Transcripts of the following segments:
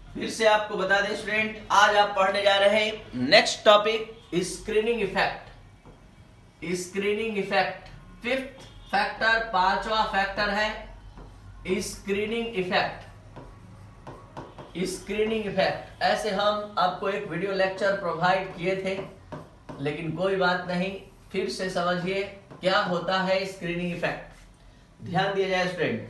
फिर से आपको बता दें स्टूडेंट, आज आप पढ़ने जा रहे हैं next topic screening effect. Screening effect fifth factor, पांचवा फैक्टर है स्क्रीनिंग इफेक्ट। स्क्रीनिंग इफेक्ट ऐसे हम आपको एक वीडियो लेक्चर प्रोवाइड किए थे, लेकिन कोई बात नहीं, फिर से समझिए क्या होता है स्क्रीनिंग इफेक्ट। ध्यान दिया जाए स्टूडेंट।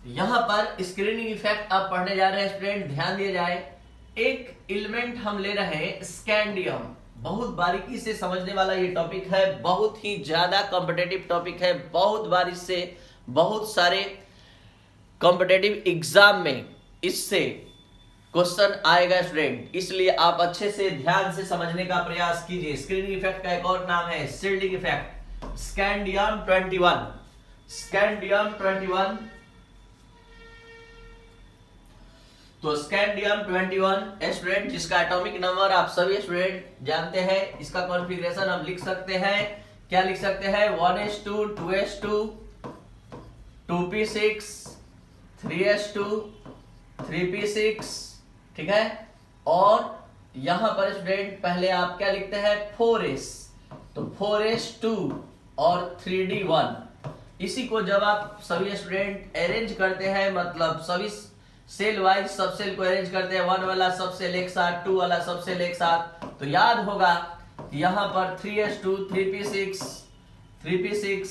यहां पर स्क्रीनिंग इफेक्ट आप पढ़ने जा रहे हैं स्टूडेंट, ध्यान दिया जाए। एक एलिमेंट हम ले रहे हैं स्कैंडियम, बहुत बारीकी से समझने वाला ये टॉपिक है, बहुत ही ज्यादा कॉम्पिटेटिव टॉपिक है। बहुत बार इससे बहुत सारे कॉम्पिटेटिव एग्जाम में इससे क्वेश्चन आएगा स्टूडेंट, इसलिए आप अच्छे से ध्यान से समझने का प्रयास कीजिए। स्क्रीनिंग इफेक्ट का एक और नाम है शील्डिंग इफेक्ट। Scandium 21, scandium 21। तो स्कैंडियम 21 स्टूडेंट, जिसका एटॉमिक नंबर आप सभी स्टूडेंट जानते हैं, इसका कॉन्फ़िगरेशन हम लिख सकते हैं, क्या लिख सकते हैं, 1s2 2s2 2p6 3s2 3p6, ठीक है। और यहां पर स्टूडेंट पहले आप क्या लिखते हैं, 4s, तो 4s2 और 3d1। इसी को जब आप सभी स्टूडेंट अरेंज करते हैं, मतलब सभी सेल वाइज सब सेल को अरेंज करते हैं, 1 वाला सब सेल एक साथ, 2 वाला सब सेल एक साथ, तो याद होगा कि यहां पर 3s2 3p6 3p6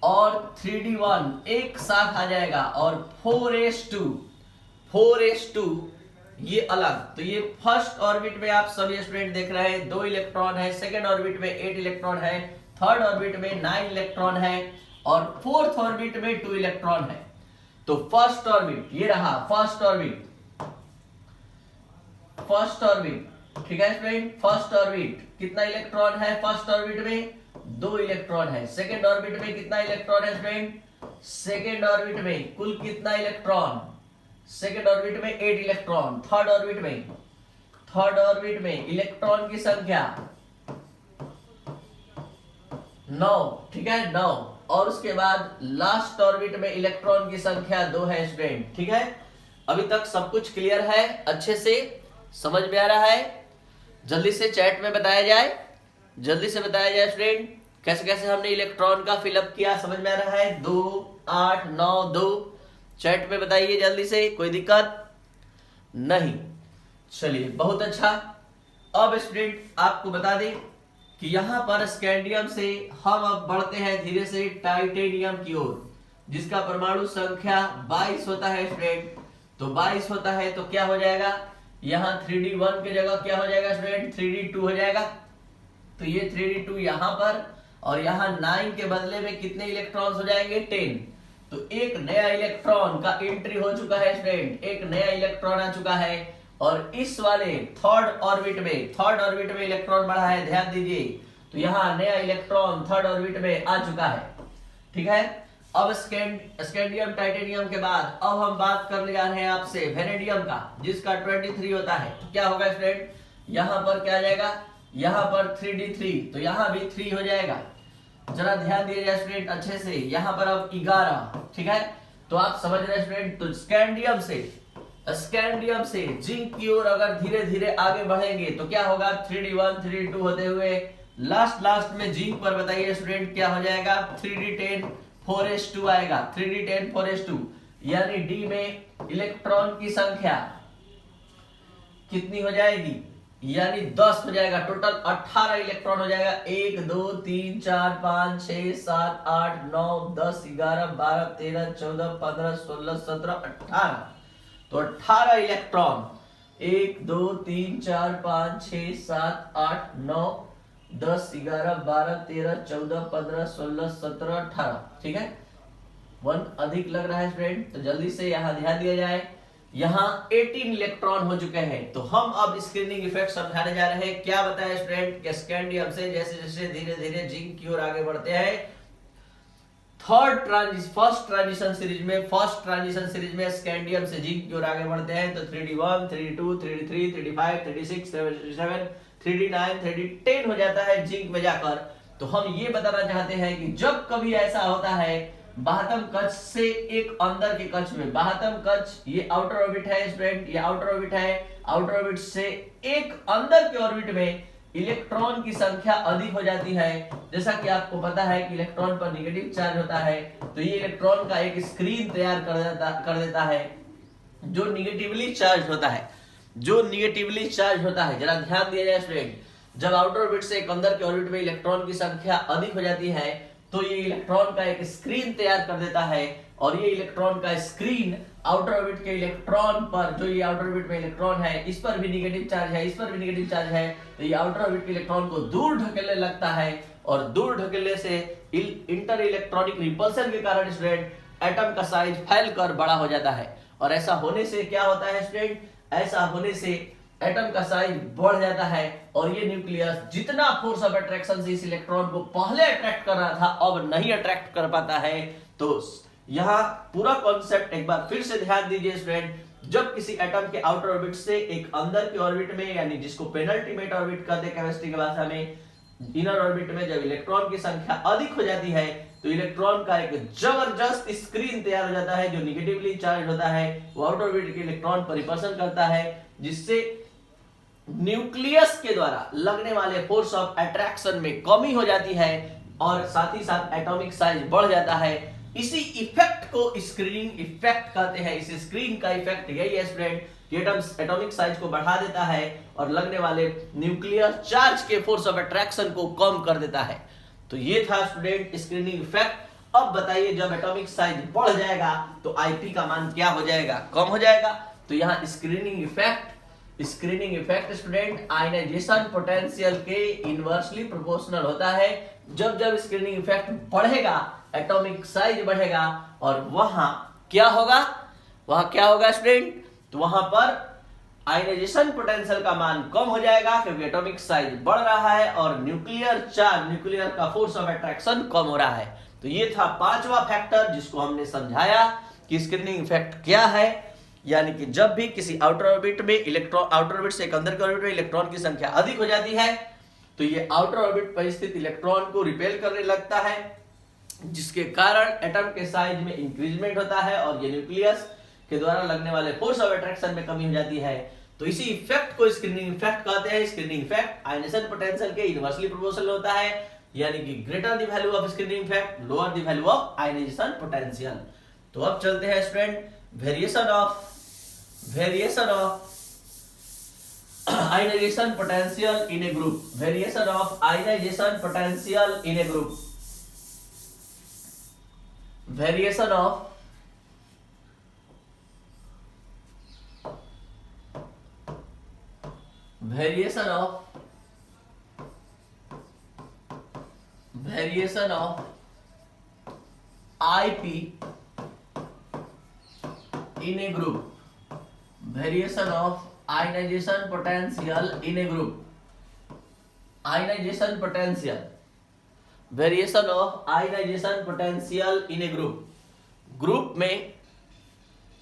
और 3d1 एक साथ आ जाएगा, और 4s2 ये अलग। तो ये फर्स्ट ऑर्बिट में आप सभी स्टूडेंट देख रहे हैं 2 इलेक्ट्रॉन है, सेकेंड ऑर्बिट में 8 इलेक्ट्रॉन है, थर्ड ऑर्बिट में 9 इलेक्ट्रॉन है, और फोर्थ ऑर्बिट में 2 इलेक्ट्रॉन है। तो फर्स्ट ऑर्बिट ये रहा, फर्स्ट ऑर्बिट, ठीक है स्टूडेंट। फर्स्ट ऑर्बिट कितना इलेक्ट्रॉन है, फर्स्ट ऑर्बिट में 2 इलेक्ट्रॉन है। सेकेंड ऑर्बिट में कितना इलेक्ट्रॉन है स्टूडेंट, सेकेंड ऑर्बिट में कुल कितना इलेक्ट्रॉन, सेकेंड ऑर्बिट में 8 इलेक्ट्रॉन। थर्ड ऑर्बिट में इलेक्ट्रॉन की संख्या 9, ठीक है, 9। और उसके बाद लास्ट ऑर्बिट में इलेक्ट्रॉन की संख्या 2 है स्टूडेंट, ठीक है। अभी तक सब कुछ क्लियर है, अच्छे से समझ में आ रहा है? जल्दी से चैट में बताया जाए, जल्दी से बताया जाए स्टूडेंट, कैसे कैसे हमने इलेक्ट्रॉन का फिलअप किया, समझ में आ रहा है? 2 8 9 2, चैट में बताइए जल्दी से, कोई दिक्कत नहीं। चलिए बहुत अच्छा। अब स्टूडेंट आपको बता दें कि यहां पर स्कैंडियम से हम अब बढ़ते हैं धीरे से टाइटेनियम की ओर, जिसका परमाणु संख्या 22 होता है स्टूडेंट। तो 22 होता है तो क्या हो जाएगा, यहां 3d1 की जगह क्या हो जाएगा स्टूडेंट, 3d2 हो जाएगा। तो ये 3d2 यहां पर, और यहां 9 के बदले में कितने इलेक्ट्रॉन्स हो जाएंगे, 10। तो एक नया इलेक्ट्रॉन का एंट्री हो चुका है स्टूडेंट, एक नया इलेक्ट्रॉन आ चुका है। और इस वाले थर्ड ऑर्बिट में इलेक्ट्रॉन बढ़ा है, ध्यान दीजिए। तो यहां नया इलेक्ट्रॉन थर्ड ऑर्बिट में आ चुका है, ठीक है। अब स्कैंडियम टाइटेनियम के बाद अब हम बात करने जा रहे हैं आपसे वेनेडियम का, जिसका 23 होता है। तो क्या होगा स्टूडेंट, यहां पर क्या आ जाएगा, यहां पर 3d3, तो यहां भी 3 हो जाएगा। जरा ध्यान दिया जाए स्टूडेंट अच्छे से, यहां पर अब 11, ठीक है। तो आप समझ रहे हैं स्टूडेंट, तो स्कैंडियम से जिंक की ओर अगर धीरे धीरे आगे बढ़ेंगे तो क्या होगा, 3d1 3d2 होते हुए लास्ट में जिंक पर बताइए स्टूडेंट क्या हो जाएगा, 3d10 4s2 आएगा, 3d10 4s2, यानी डी में इलेक्ट्रॉन की संख्या कितनी हो जाएगी, यानी 10 हो जाएगा। टोटल 18 इलेक्ट्रॉन हो जाएगा, 1 2 3 4 5 6 7 8 9 10 11 12 13 14 15 16 17 18। तो 18 इलेक्ट्रॉन, 1 2 3 4 5 6 7 8 9 10 11 12 13 14 15 16 17 18, ठीक है। 1 अधिक लग रहा है स्टूडेंट, तो जल्दी से यहाँ ध्यान दिया जाए। यहाँ 18 इलेक्ट्रॉन हो चुके हैं। तो हम अब स्क्रीनिंग इफेक्ट समझाने जा रहे हैं। क्या बताया स्टूडेंट, स्कैंडियम से जैसे जैसे धीरे धीरे जिंक की ओर आगे बढ़ते हैं, फर्स्ट ट्रांजिशन सीरीज में स्कैंडियम से जिंक की ओर आगे बढ़ते हैं तो 3d1, 3d2, 3d3, 3d5, 3d6, 3d7, 3d9, 3d10 हो जाता है जिंक में जाकर। तो हम ये बताना चाहते हैं कि जब कभी ऐसा होता है बाह्यतम कक्ष से एक अंदर के कक्ष में, बाह्यतम कक्ष ये आउटर ऑर्बिट है स्टूडेंट, ये आउटर ऑर्बिट है, आउटर ऑर्बिट से एक अंदर के ऑर्बिट में इलेक्ट्रॉन की संख्या अधिक हो जाती है। जैसा कि आपको पता है कि इलेक्ट्रॉन पर नेगेटिव चार्ज होता है तो ये इलेक्ट्रॉन का एक स्क्रीन तैयार कर देता है जो निगेटिवली चार्ज होता है, जरा ध्यान दिया जाए स्टूडेंट। जब आउटर ऑर्बिट से एक अंदर के ऑर्बिट में इलेक्ट्रॉन की संख्या अधिक हो जाती है तो ये इलेक्ट्रॉन का एक स्क्रीन तैयार कर देता है और ये इलेक्ट्रॉन का स्क्रीन आउटर ऑर्बिट के इलेक्ट्रॉन पर, जो ये आउटर ऑर्बिट में इलेक्ट्रॉन है इस पर भी नेगेटिव चार्ज है, इस पर भी नेगेटिव चार्ज है, तो ये आउटर ऑर्बिट के इलेक्ट्रॉन को दूर ढकेलने लगता है और दूर ढकेलने से इंटर इलेक्ट्रॉनिक रिपल्सन के कारण स्टूडेंट एटम का साइज फैलकर बड़ा हो जाता है। और ऐसा होने से क्या होता है स्टूडेंट, ऐसा होने से एटम का साइज बढ़ जाता है और ये न्यूक्लियस जितना फोर्स ऑफ अट्रैक्शन से इस इलेक्ट्रॉन को पहले अट्रैक्ट कर रहा था अब नहीं अट्रैक्ट कर पाता है। तो यहाँ पूरा कॉन्सेप्ट एक बार फिर से ध्यान दीजिए स्टूडेंट। जब किसी एटम के आउटर ऑर्बिट से एक अंदर के ऑर्बिट में, यानी जिसको पेनल्टीमेट ऑर्बिट कहते हैं केमिस्ट्री की भाषा में, इनर ऑर्बिट में जब इलेक्ट्रॉन की संख्या अधिक हो जाती है तो इलेक्ट्रॉन का एक जबरदस्त स्क्रीन तैयार हो जाता है जो निगेटिवली चार्ज होता है, वो आउटर ऑर्बिट के इलेक्ट्रॉन पर रिपल्सन करता है जिससे न्यूक्लियस के द्वारा लगने वाले फोर्स ऑफ अट्रैक्शन में कमी हो जाती है और साथ ही साथ एटॉमिक साइज बढ़ जाता है। इसी इफेक्ट को स्क्रीनिंग इफेक्ट कहते हैं। इस स्क्रीन का इफेक्ट यही है स्टूडेंट कि एटॉमिक साइज को बढ़ा देता है और लगने वाले न्यूक्लियर चार्ज के फोर्स ऑफ अट्रैक्शन को कम कर देता है। तो ये था स्टूडेंट स्क्रीनिंग इफेक्ट। अब बताइए जब एटॉमिक साइज बढ़ जाएगा तो आईपी का मान क्या हो जाएगा, कम हो जाएगा। तो यहाँ screening effect student ionization potential के इनवर्सली प्रोपोर्शनल होता है। जब जब स्क्रीनिंग इफेक्ट बढ़ेगा एटॉमिक साइज बढ़ेगा और वहां क्या होगा स्टूडेंट, तो वहां पर आयनाइजेशन पोटेंशियल का मान कम हो जाएगा क्योंकि एटॉमिक साइज बढ़ रहा है और न्यूक्लियर का फोर्स ऑफ अट्रैक्शन कम हो रहा है। तो ये था पांचवा फैक्टर जिसको हमने समझाया कि स्क्रीनिंग इफेक्ट क्या है। यानी कि जब भी किसी आउटर ऑर्बिट से एक अंदर के ऑर्बिट में इलेक्ट्रॉन की संख्या अधिक हो जाती है तो ये आउटर ऑर्बिट पर स्थित इलेक्ट्रॉन को रिपेल करने लगता है जिसके कारण एटम के साइज में इंक्रीजमेंट होता है और ये न्यूक्लियस के द्वारा लगने वाले फोर्स ऑफ अट्रैक्शन में कमी हो जाती है। तो इसी इफेक्ट को स्क्रीनिंग इफेक्ट कहते हैं। स्क्रीनिंग इफेक्ट आयनाइजेशन पोटेंशियल के इनवर्सली प्रोपोर्शनल होता है, यानी कि greater the value of screening effect lower the value of ionization potential. तो अब चलते हैं student variation of ionization potential in a group, variation of ionization potential in a group, variation of IP in a group, variation of ionization potential in a group, variation of ionization potential in a group में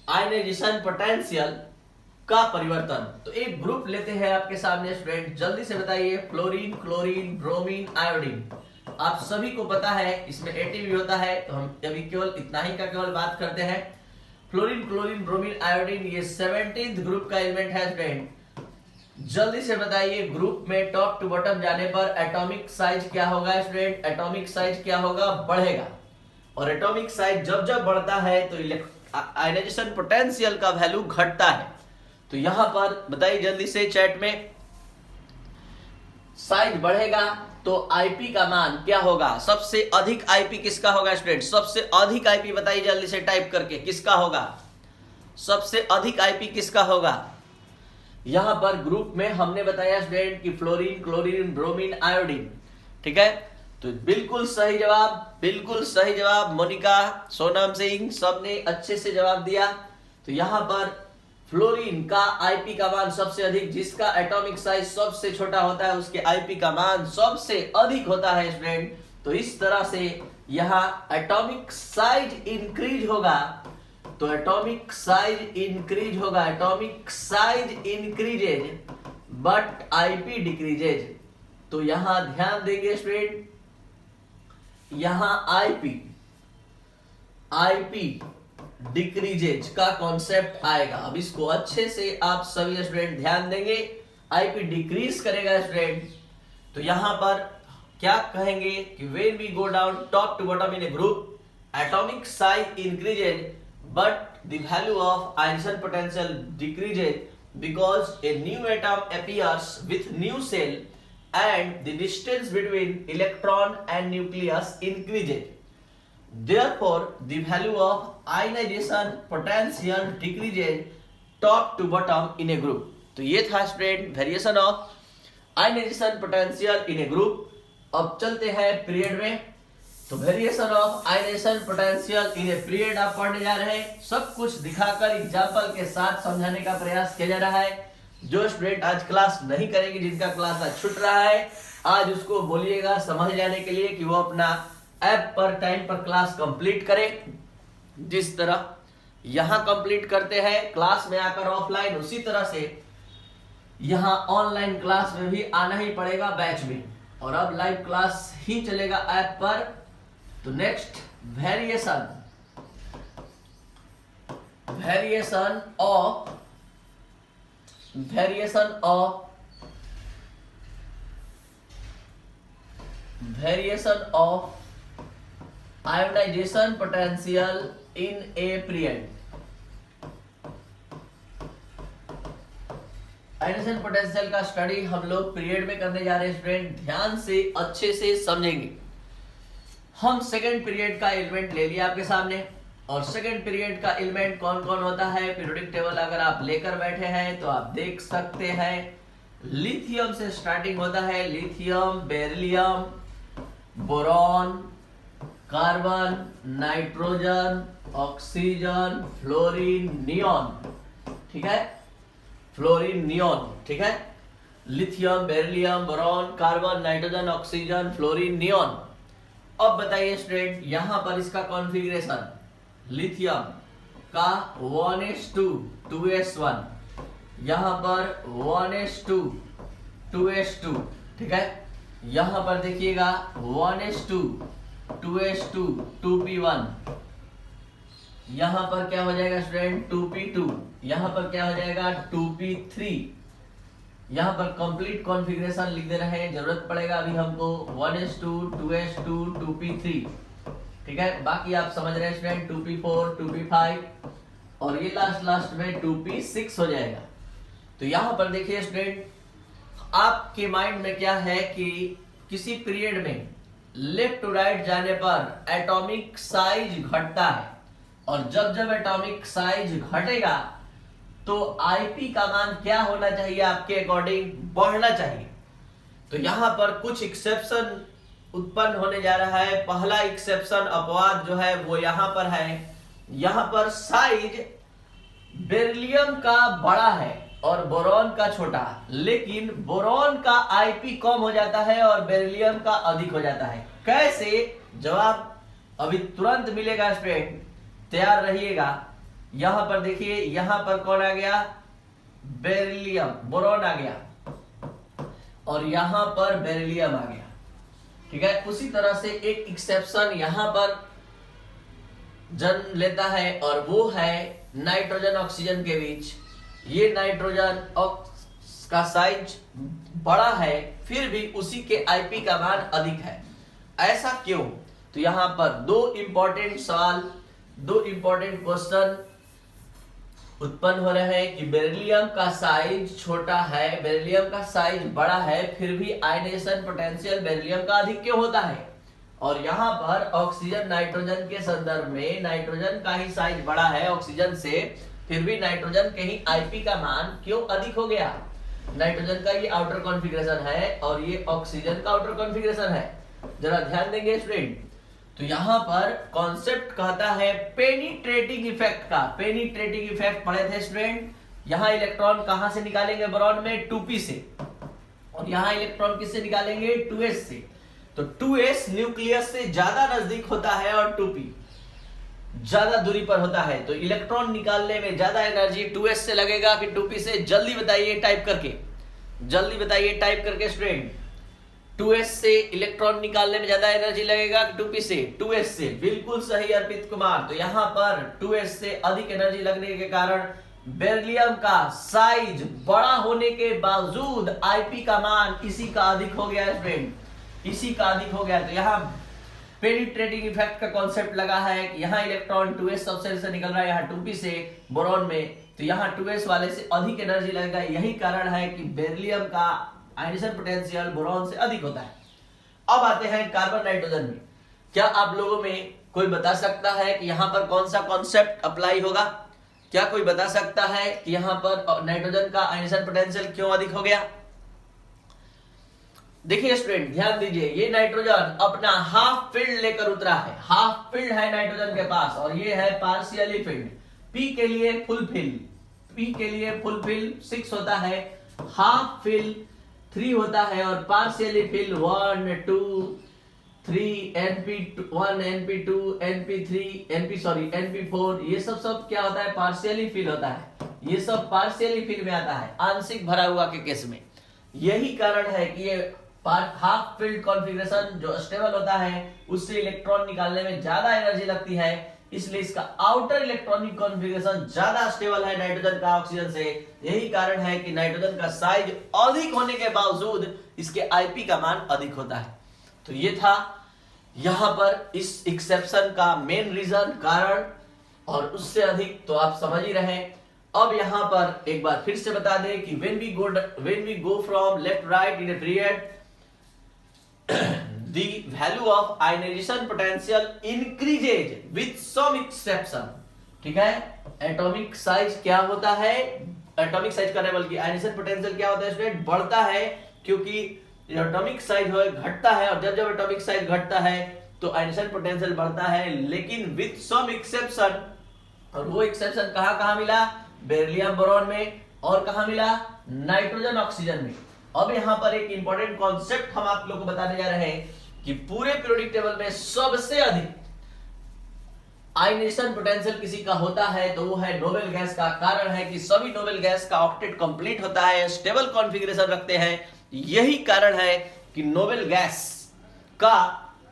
ionization potential का परिवर्तन। तो एक group लेते हैं आपके सामने student, जल्दी से बताइए। Fluorine, chlorine, bromine, iodine. आप सभी को पता है इसमें एटीवी होता है तो हम अभी केवल इतना ही का केवल बात करते हैं। फ्लोरीन, क्लोरीन, ब्रोमीन, आयोडीन ये 17th ग्रुप का एलिमेंट है स्टूडेंट। जल्दी से बताइए ग्रुप में टॉप टू बॉटम जाने पर एटॉमिक साइज क्या होगा स्टूडेंट, एटॉमिक साइज क्या होगा, बढ़ेगा। और एटॉमिक साइज जब जब बढ़ता है तो आयनाइजेशन पोटेंशियल का वैल्यू घटता है। तो यहां पर बताइए जल्दी से चैट में, साइज बढ़ेगा तो आईपी का मान क्या होगा, सबसे अधिक आईपी किसका होगा स्टूडेंट, सबसे अधिक आईपी बताइए जल्दी से टाइप करके किसका होगा, सबसे अधिक आईपी किसका होगा। यहां पर ग्रुप में हमने बताया स्टूडेंट कि फ्लोरीन, क्लोरीन, ब्रोमीन, आयोडीन। ठीक है, तो बिल्कुल सही जवाब मोनिका, सोनम सिंह सबने अच्छे से जवाब दिया। तो यहां पर फ्लोरीन का आईपी का मान सबसे अधिक, जिसका एटॉमिक साइज सबसे छोटा होता है उसके आईपी का मान सबसे अधिक होता है स्टूडेंट। तो इस तरह से यहाँ एटॉमिक साइज इंक्रीज होगा, तो एटॉमिक साइज इंक्रीज होगा, atomic size increases but IP decreases. तो यहां ध्यान देंगे स्टूडेंट, यहां आईपी डिक्रीजेज का कॉन्सेप्ट आएगा। अब इसको अच्छे से आप सभी स्टूडेंट ध्यान देंगे, आईपी डिक्रीज करेगा स्टूडेंट। तो यहां पर क्या कहेंगे कि when we go down top to bottom in a group, atomic size increases but the value of ionisation potential decreases because a new atom appears with new cell and the distance between electron and nucleus increases. Therefore, the value of ionization potential decreases top to bottom in a group. तो ये था student variation of ionization potential in a group. अब चलते हैं period में। तो variation of ionization potential in a period आप पढ़ने जा रहे हैं। सब कुछ दिखाकर एग्जांपल के साथ समझाने का प्रयास किया जा रहा है। जो स्टूडेंट आज क्लास नहीं करेंगे, जिनका क्लास आज छूट रहा है, आज उसको बोलिएगा समझ जाने के लिए कि वो अपना ऐप पर टाइम पर क्लास कंप्लीट करे। जिस तरह यहाँ कंप्लीट करते हैं क्लास में आकर ऑफलाइन, उसी तरह से यहाँ ऑनलाइन क्लास में भी आना ही पड़ेगा बैच में। और अब लाइव क्लास ही चलेगा ऐप पर। तो next variation of ionization potential in a period. Ionization potential का स्टडी हम लोग पीरियड में करने जा रहे हैं स्टूडेंट, ध्यान से अच्छे से समझेंगे। हम सेकंड पीरियड का एलिमेंट ले लिया आपके सामने, और सेकंड पीरियड का एलिमेंट कौन कौन होता है पीरियोडिक टेबल अगर आप लेकर बैठे हैं तो आप देख सकते हैं। लिथियम से स्टार्टिंग होता है, lithium, beryllium, boron, carbon, nitrogen, oxygen, fluorine, neon. ठीक है, फ्लोरीन, नियॉन। ठीक है, lithium, beryllium, boron, carbon, nitrogen, oxygen, fluorine, neon. अब बताइए स्टूडेंट, यहां पर इसका कॉन्फ़िगरेशन लिथियम का 1s2 2s1, यहां पर 1s2 2s2। ठीक है, यहां पर देखिएगा 1s2 2s2 2p1, यहां पर क्या हो जाएगा स्टूडेंट 2p2, यहां पर क्या हो जाएगा 2p3। यहां पर कंप्लीट कॉन्फ़िगरेशन लिख दे रहे हैं, जरूरत पड़ेगा अभी हमको 1s2 2s2 2p3। ठीक है, बाकी आप समझ रहे हैं स्टूडेंट 2p4 2p5 और ये लास्ट में 2p6 हो जाएगा। तो यहां पर देखिए स्टूडेंट, आपके माइंड में क्या है कि किसी पीरियड में लेफ्ट टू राइट जाने पर एटॉमिक साइज घटता है, और जब जब एटॉमिक साइज घटेगा तो आईपी का मान क्या होना चाहिए आपके अकॉर्डिंग, बढ़ना चाहिए। तो यहां पर कुछ एक्सेप्शन उत्पन्न होने जा रहा है। पहला एक्सेप्शन अपवाद जो है वो यहां पर है, यहां पर साइज बेरिलियम का बड़ा है और बोरॉन का छोटा, लेकिन बोरॉन का आईपी कम हो जाता है और बेरिलियम का अधिक हो जाता है। कैसे, जवाब अभी तुरंत मिलेगा स्टूडेंट, तैयार रहिएगा। यहां पर देखिए, यहां पर कौन आ गया, बेरिलियम, बोरॉन आ गया, और यहां पर बेरिलियम आ गया। ठीक है, उसी तरह से एक एक्सेप्शन यहां पर जन्म लेता है, और वो है नाइट्रोजन ऑक्सीजन के बीच। ये नाइट्रोजन का साइज बड़ा है, फिर भी उसी के आईपी का मान अधिक है। ऐसा क्यों? तो यहां पर दो इंपॉर्टेंट सवाल, दो इंपॉर्टेंट क्वेश्चन उत्पन्न हो रहे हैं कि बेरिलियम का साइज छोटा है, बेरिलियम का साइज बड़ा है, फिर भी आयनाइजेशन पोटेंशियल बेरिलियम का अधिक क्यों होता है? और यहाँ पर ऑक्सीजन नाइट्रोजन के संदर्भ में नाइट्रोजन का ही साइज बड़ा है ऑक्सीजन से, फिर भी नाइट्रोजन के ही आईपी का मान क्यों अधिक हो गया? नाइट्रोजन का ये आउटर कॉन्फ़िगरेशन है और ये ऑक्सीजन का आउटर कॉन्फ़िगरेशन है। जरा ध्यान देंगे स्टूडेंट। तो यहां पर कॉन्सेप्ट कहता है पेनिट्रेटिंग इफेक्ट का। पेनिट्रेटिंग इफेक्ट पढ़े थे स्टूडेंट। यहां इलेक्ट्रॉन कहां से निकालेंगे बोरॉन में, 2p से, और यहां इलेक्ट्रॉन किससे निकालेंगे, 2s से। तो 2s न्यूक्लियस से ज्यादा नजदीक होता है और 2p ज्यादा दूरी पर होता है, तो इलेक्ट्रॉन निकालने में ज्यादा एनर्जी 2s से लगेगा कि 2p से। जल्दी बताइए टाइप करके, जल्दी बताइए टाइप करके स्टूडेंट, 2s से इलेक्ट्रॉन निकालने में ज्यादा एनर्जी लगेगा कि 2p से? 2s से। बिल्कुल सही अर्पित कुमार। तो यहां पर 2s से अधिक एनर्जी लगने के कारण बेरिलियम का साइज बड़ा होने के बावजूद Ip का मान इसी का अधिक हो गया स्टूडेंट, इसी का अधिक हो गया। तो यहाँ पेनिट्रेटिंग इफेक्ट का कॉन्सेप्ट लगा है कि यहाँ इलेक्ट्रॉन 2s सबसेल से निकल रहा है, यहाँ 2p से बोरॉन में, तो यहाँ 2s वाले से अधिक एनर्जी लगेगा। यही कारण है कि बेरिलियम का आयनिसन पोटेंशियल बोरॉन से अधिक होता है। अब आते हैं कार्बन नाइट्रोजन में। क्या आप लोगों में कोई बता सकता है कि यहाँ पर कौन सा कॉन्सेप्ट अप्लाई होगा? क्या कोई बता सकता है कि यहाँ पर नाइट्रोजन का आयनिसन पोटेंशियल क्यों अधिक हो गया? देखिए स्टूडेंट ध्यान दीजिए, ये नाइट्रोजन अपना हाफ फील्ड लेकर उतरा है, हाफ फील्ड है नाइट्रोजन के पास, और ये है पार्शियली फील्ड। पी के लिए फुल फील्ड, पी के लिए फुल फील्ड 6 होता है, हाफ फील्ड 3 होता है, और partially field 1 2 3 np1 np2 np3 np4 ये सब क्या होता है? पार्शियली फील्ड होता है। ये सब पार्शियली फील्ड में आता है, आंशिक भरा हुआ के केस में। यही कारण है कि ये हाफ फील्ड कॉन्फ़िगरेशन जो स्टेबल होता है उससे इलेक्ट्रॉन निकालने में ज्यादा एनर्जी लगती है, इसलिए इसका आउटर इलेक्ट्रॉनिक कॉन्फ़िगरेशन ज्यादा स्टेबल है नाइट्रोजन का ऑक्सीजन से। यही कारण है कि नाइट्रोजन का साइज अधिक होने के बावजूद इसके Ip का मान अधिक होता है। तो ये था यहां पर इस एक्सेप्शन का मेन रीजन, कारण, और उससे अधिक तो आप समझ ही रहे। अब यहां पर एक बार फिर से बता दें कि when we go from left right in a period the value of ionization potential increases with some exception। ठीक है, एटॉमिक साइज क्या होता है? एटॉमिक साइज का नहीं बल्कि आयनिजेशन पोटेंशियल क्या होता है स्टूडेंट? बढ़ता है, क्योंकि एटॉमिक साइज घटता है, और जब एटॉमिक साइज घटता है तो आयनिजेशन पोटेंशियल बढ़ता है, लेकिन विथ सम एक्सेप्शन। और वो एक्सेप्शन कहां मिला? बेरिलियम बोरॉन में, और कहां मिला? नाइट्रोजन ऑक्सीजन में। अब यहां पर एक इंपॉर्टेंट कॉन्सेप्ट हम आप लोग को बताने जा रहे हैं कि पूरे पीरियोडिक टेबल में सबसे अधिक आयनिजेशन पोटेंशियल किसी का होता है तो वो है नोबेल गैस का। कारण है कि सभी नोबेल गैस का ऑक्टेट कंप्लीट होता है, स्टेबल कॉन्फ़िगरेशन रखते हैं। यही कारण है कि नोबेल गैस का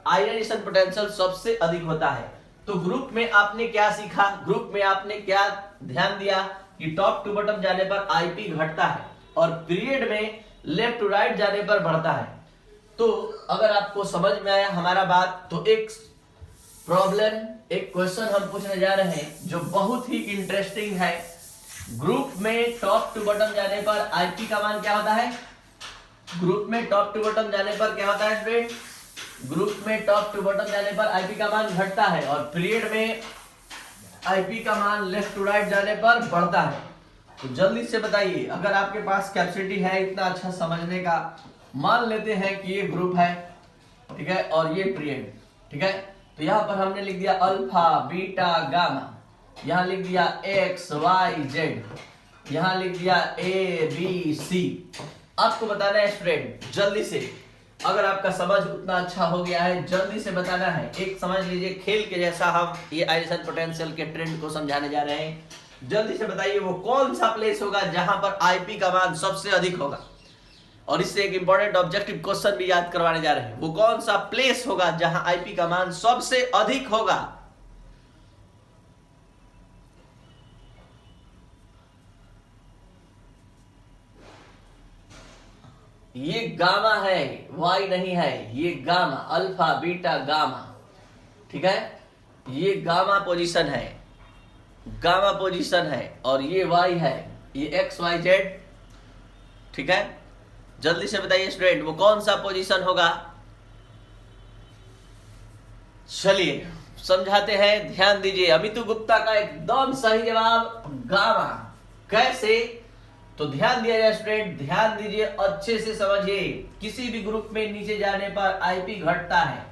आयनाइजेशन पोटेंशियल सबसे अधिक होता है। तो ग्रुप में आपने क्या सीखा? ग्रुप में आपने क्या ध्यान दिया कि टॉप टू बॉटम जाने पर Ip घटता है और पीरियड में लेफ्ट टू राइट जाने पर बढ़ता है। तो अगर आपको समझ में आया हमारा बात, तो एक प्रॉब्लम, एक क्वेश्चन हम पूछने जा रहे हैं जो बहुत ही इंटरेस्टिंग है। ग्रुप में टॉप टू बॉटम जाने पर Ip का मान क्या होता है? ग्रुप में टॉप टू बॉटम जाने पर क्या होता है स्टूडेंट? ग्रुप में टॉप टू बॉटम जाने पर Ip का मान घटता है और पीरियड में Ip का मान लेफ्ट टू राइट जाने पर बढ़ता है। तो जल्दी से बताइए, अगर आपके पास कैपेसिटी है इतना अच्छा समझने का, मान लेते हैं कि ये ग्रुप है, ठीक है, और ये पीरियड, ठीक है, तो यहाँ पर हमने लिख दिया अल्फा बीटा गामा, यहाँ लिख दिया एक्स वाई जेड, यहाँ लिख दिया ए बी सी। आपको बताना है स्टूडेंट जल्दी से, अगर आपका समझ उतना अच्छा हो गया है जल्दी से बताना है। एक समझ लीजिए खेल के जैसा हम ये आयनिजेशन पोटेंशियल के ट्रेंड को समझाने जा रहे हैं। जल्दी से बताइए वो कौन सा प्लेस होगा जहां पर Ip का मान सबसे अधिक होगा, और इससे एक इंपॉर्टेंट ऑब्जेक्टिव क्वेश्चन भी याद करवाने जा रहे हैं। वो कौन सा प्लेस होगा जहां Ip का मान सबसे अधिक होगा? ये गामा है, वाई नहीं है, ये गामा, अल्फा बीटा गामा, ठीक है, ये गामा पोजीशन है, गामा पोजीशन है, और ये वाई है, ये एक्स वाई जेड, ठीक है। जल्दी से बताइए स्टूडेंट वो कौन सा पोजीशन होगा? चलिए समझाते हैं, ध्यान दीजिए। अमितु गुप्ता का एकदम सही जवाब गामा। कैसे? तो ध्यान दिया जाए स्टूडेंट, ध्यान दीजिए, अच्छे से समझिए। किसी भी ग्रुप में नीचे जाने पर Ip घटता है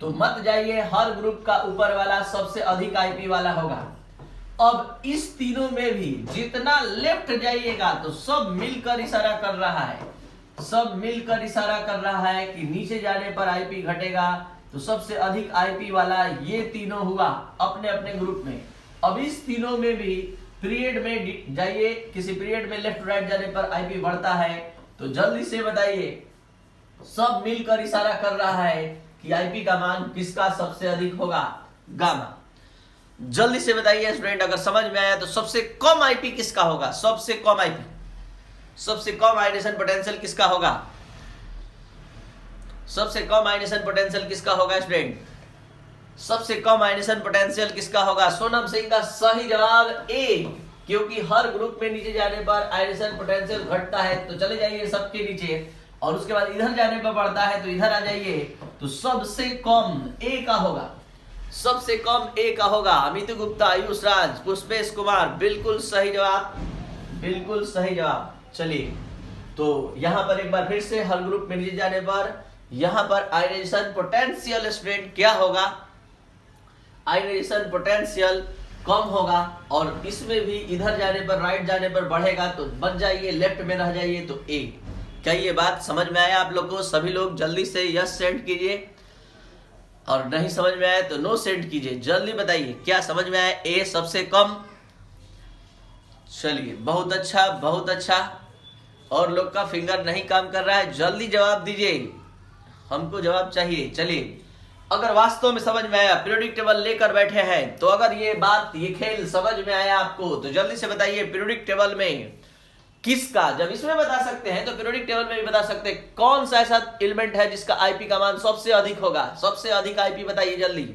तो मत जाइए, हर ग्रुप का ऊपर वाला सबसे अधिक Ip वाला होगा। अब इस तीनों में भी जितना लेफ्ट जाइएगा तो सब मिलकर इशारा कर रहा है सब मिलकर इशारा कर रहा है कि नीचे जाने पर आईपी घटेगा। तो सबसे अधिक आईपी वाला ये तीनों हुआ अपने अपने ग्रुप में। अब इस तीनों में भी पीरियड में जाइए, किसी पीरियड में लेफ्ट राइट जाने पर आईपी बढ़ता है। तो जल्दी से बताइए, सब मिलकर इशारा कर रहा है कि आईपी का मान किसका सबसे अधिक होगा? गामा। जल्दी से बताइए स्टूडेंट, अगर समझ में आया तो सबसे कम आईपी किसका होगा? सबसे कम आईपी, सबसे कम आयनेशन पोटेंशियल किसका होगा? सबसे कम आयनेशन पोटेंशियल किसका होगा स्टूडेंट? सबसे कम आयनेशन पोटेंशियल किसका होगा? सोनम सिंह का सही जवाब ए, क्योंकि हर ग्रुप में नीचे जाने पर आयनेशन पोटेंशियल घटता है। तो चले जाइए सबके नीचे, और उसके बाद इधर जाने पर बढ़ता है, तो इधर आ जाइए। तो सबसे कम ए का होगा, सबसे कम ए का होगा। अमित गुप्ता, आयुष राज, पुष्पेश कुमार, बिल्कुल सही जवाब, बिल्कुल सही जवाब। चलिए, तो यहां पर एक बार फिर से हर ग्रुप में नीचे जाने पर यहां पर आयनाइजेशन पोटेंशियल स्टूडेंट क्या होगा? आयनाइजेशन पोटेंशियल कम होगा, और इसमें भी इधर जाने पर राइट जाने पर बढ़ेगा। तो बच जाइए, लेफ्ट में रह जाइए, तो ए। क्या ये बात समझ में आया आप लोग को? सभी लोग जल्दी से यस सेंड कीजिए, और नहीं समझ में आया तो नो सेंड कीजिए। जल्दी बताइए, क्या समझ में आया? ए सबसे कम। चलिए, बहुत अच्छा, बहुत अच्छा। और लोग का फिंगर नहीं काम कर रहा है, जल्दी जवाब दीजिए, हमको जवाब चाहिए। चलिए, अगर वास्तव में समझ में आया, पीरियोडिक टेबल लेकर बैठे हैं, तो अगर ये बात, ये खेल समझ में आया आपको, तो जल्दी से बताइए पीरियोडिक टेबल में किसका, जब इसमें बता सकते हैं तो पीरियोडिक टेबल में भी बता सकते हैं, कौन सा ऐसा एलिमेंट है जिसका आईपी का मान सबसे अधिक होगा? सबसे अधिक आईपी बताइए जल्दी।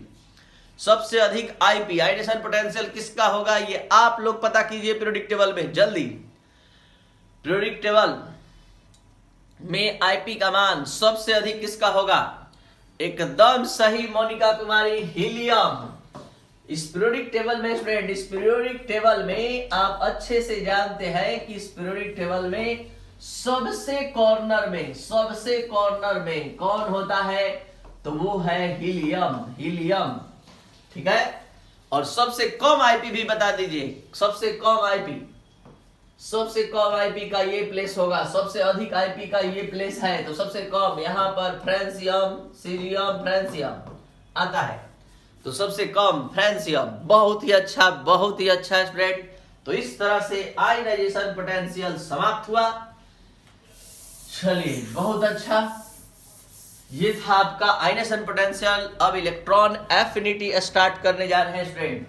सबसे अधिक आईपी, आयनेशन पोटेंशियल किसका होगा? ये आप लोग पता कीजिए पीरियोडिक टेबल में जल्दी। पीरियोडिक टेबल में आईपी का मान सबसे अधिक किसका होगा? एकदम सही मोनिका कुमारी, हीलियम। इस पीरियोडिक टेबल में स्टूडेंट, इस पीरियोडिक टेबल में आप अच्छे से जानते हैं कि इस पीरियोडिक टेबल में सबसे कॉर्नर में, सबसे कॉर्नर में कौन होता है? तो वो है हीलियम, हीलियम। ठीक है, और सबसे कम आईपी भी बता दीजिए। सबसे कम आईपी, सबसे कम आईपी का ये प्लेस होगा, सबसे अधिक आईपी का ये प्लेस है। तो सबसे कम यहाँ पर फ्रांसियम, सीरियम, फ्रांसियम आता है। तो सबसे कम फ्रांसियम। बहुत ही अच्छा, बहुत ही अच्छा स्टूडेंट। तो इस तरह से आयनाइजेशन पोटेंशियल समाप्त हुआ। चलिए, बहुत अच्छा, ये था आपका आयनाइजेशन पोटेंशियल। अब इलेक्ट्रॉन एफिनिटी स्टार्ट करने जा रहे हैं स्टूडेंट।